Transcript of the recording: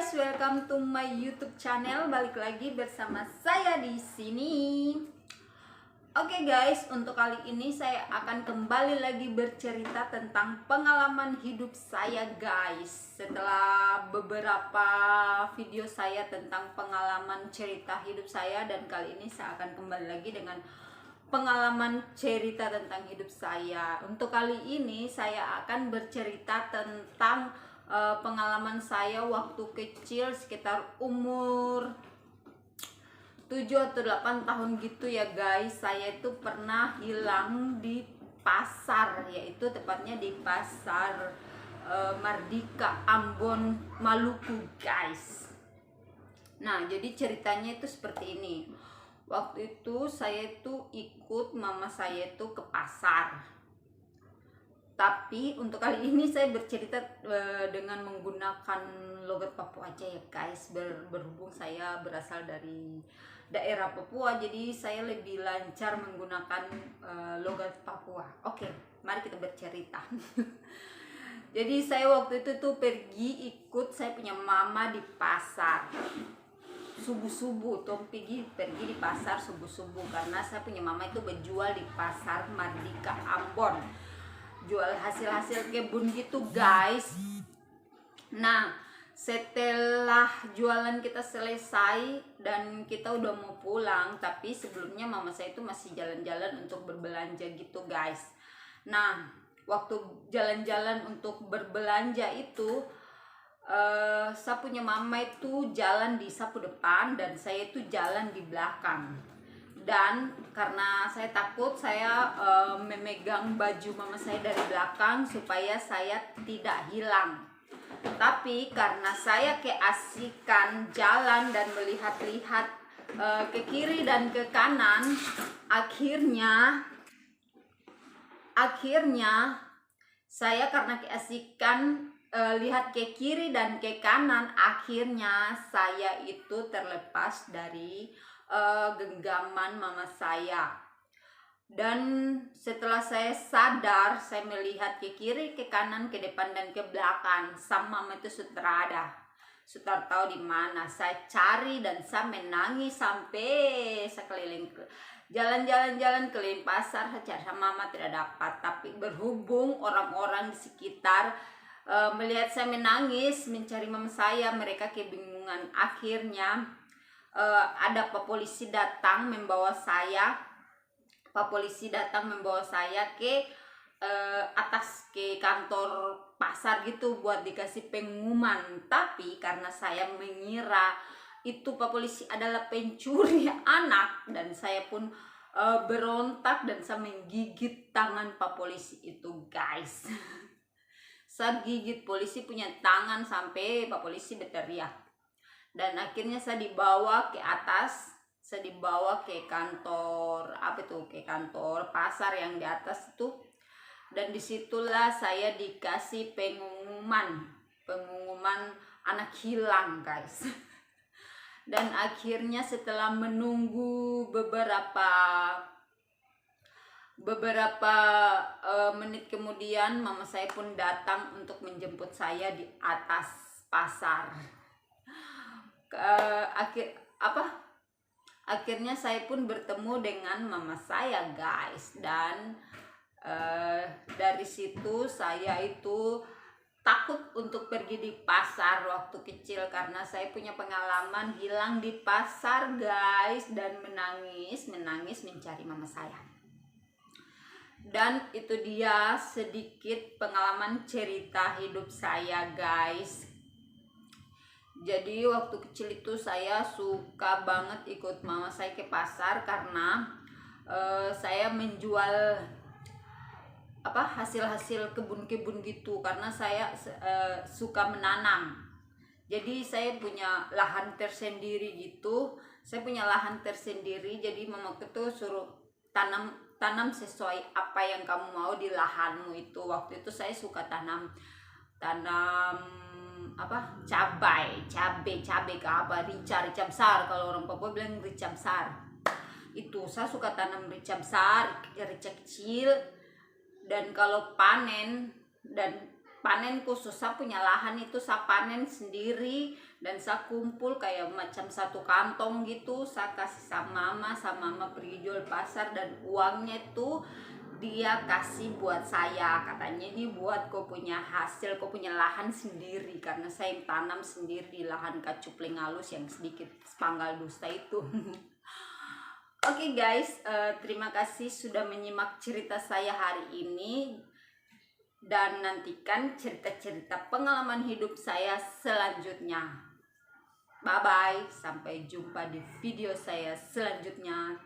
guys, welcome to my YouTube channel. Balik lagi bersama saya di sini. Oke guys, untuk kali ini saya akan kembali lagi bercerita tentang pengalaman hidup saya guys. Setelah beberapa video saya tentang pengalaman cerita hidup saya, dan kali ini saya akan kembali lagi dengan pengalaman cerita tentang hidup saya. Untuk kali ini saya akan bercerita tentang pengalaman saya waktu kecil, sekitar umur 7 atau 8 tahun gitu ya guys. Saya itu pernah hilang di pasar, yaitu tepatnya di pasar Mardika, Ambon, Maluku guys. Nah, jadi ceritanya itu seperti ini. Waktu itu saya itu ikut mama saya itu ke pasar. Tapi untuk kali ini saya bercerita dengan menggunakan logat Papua aja ya guys. Berhubung saya berasal dari daerah Papua, jadi saya lebih lancar menggunakan logat Papua. Oke, mari kita bercerita. Jadi saya waktu itu tuh pergi ikut saya punya mama di pasar. Subuh-subuh tuh pergi di pasar subuh-subuh, karena saya punya mama itu berjual di pasar Mardika Ambon, jual hasil-hasil kebun gitu guys. Nah, setelah jualan kita selesai dan kita udah mau pulang, tapi sebelumnya mama saya itu masih jalan-jalan untuk berbelanja gitu guys. Nah, waktu jalan-jalan untuk berbelanja itu saya punya mama itu jalan di sapu depan dan saya itu jalan di belakang. Dan karena saya takut, saya memegang baju mama saya dari belakang supaya saya tidak hilang. Tapi karena saya keasikan jalan dan melihat-lihat ke kiri dan ke kanan, akhirnya saya karena keasikan lihat ke kiri dan ke kanan, akhirnya saya itu terlepas dari genggaman mama saya. Dan setelah saya sadar, saya melihat ke kiri, ke kanan, ke depan dan ke belakang. Sang mama itu sudah ada, sudah tahu di mana. Saya cari dan saya menangis sampai sekeliling jalan-jalan keliling pasar, saya cari sama mama tidak dapat. Tapi berhubung orang-orang di sekitar melihat saya menangis mencari mama saya, mereka kebingungan. Akhirnya ada Pak Polisi datang membawa saya. Pak Polisi datang membawa saya ke atas, ke kantor pasar gitu buat dikasih pengumuman. Tapi karena saya mengira itu Pak Polisi adalah pencuri anak, dan saya pun berontak dan saya menggigit tangan Pak Polisi itu guys. Saya gigit polisi punya tangan sampai Pak Polisi berteriak. Dan akhirnya saya dibawa ke atas, saya dibawa ke kantor ke kantor pasar yang di atas itu. Dan disitulah saya dikasih pengumuman anak hilang guys. Dan akhirnya setelah menunggu beberapa menit kemudian, mama saya pun datang untuk menjemput saya di atas pasar. Akhirnya saya pun bertemu dengan mama saya guys. Dan dari situ saya itu takut untuk pergi di pasar waktu kecil, karena saya punya pengalaman hilang di pasar guys, dan menangis mencari mama saya. Dan itu dia sedikit pengalaman cerita hidup saya guys. Jadi waktu kecil itu saya suka banget ikut mama saya ke pasar, karena saya menjual hasil-hasil kebun-kebun gitu, karena saya suka menanam. Jadi saya punya lahan tersendiri gitu. Jadi mama itu suruh tanam sesuai apa yang kamu mau di lahanmu itu. Waktu itu saya suka tanam cabai rica besar, kalau orang Papua bilang rica besar. Itu saya suka tanam rica besar, rica kecil. Dan kalau panen dan panenku susah, punya lahan itu saya panen sendiri dan saya kumpul kayak macam satu kantong gitu, saya kasih sama mama pergi jual pasar, dan uangnya itu dia kasih buat saya, katanya ini buat kau punya hasil, kau punya lahan sendiri, karena saya yang tanam sendiri di lahan kacupling halus yang sedikit sepanggal dusta itu. Oke guys, terima kasih sudah menyimak cerita saya hari ini, dan nantikan cerita-cerita pengalaman hidup saya selanjutnya. Bye bye, sampai jumpa di video saya selanjutnya.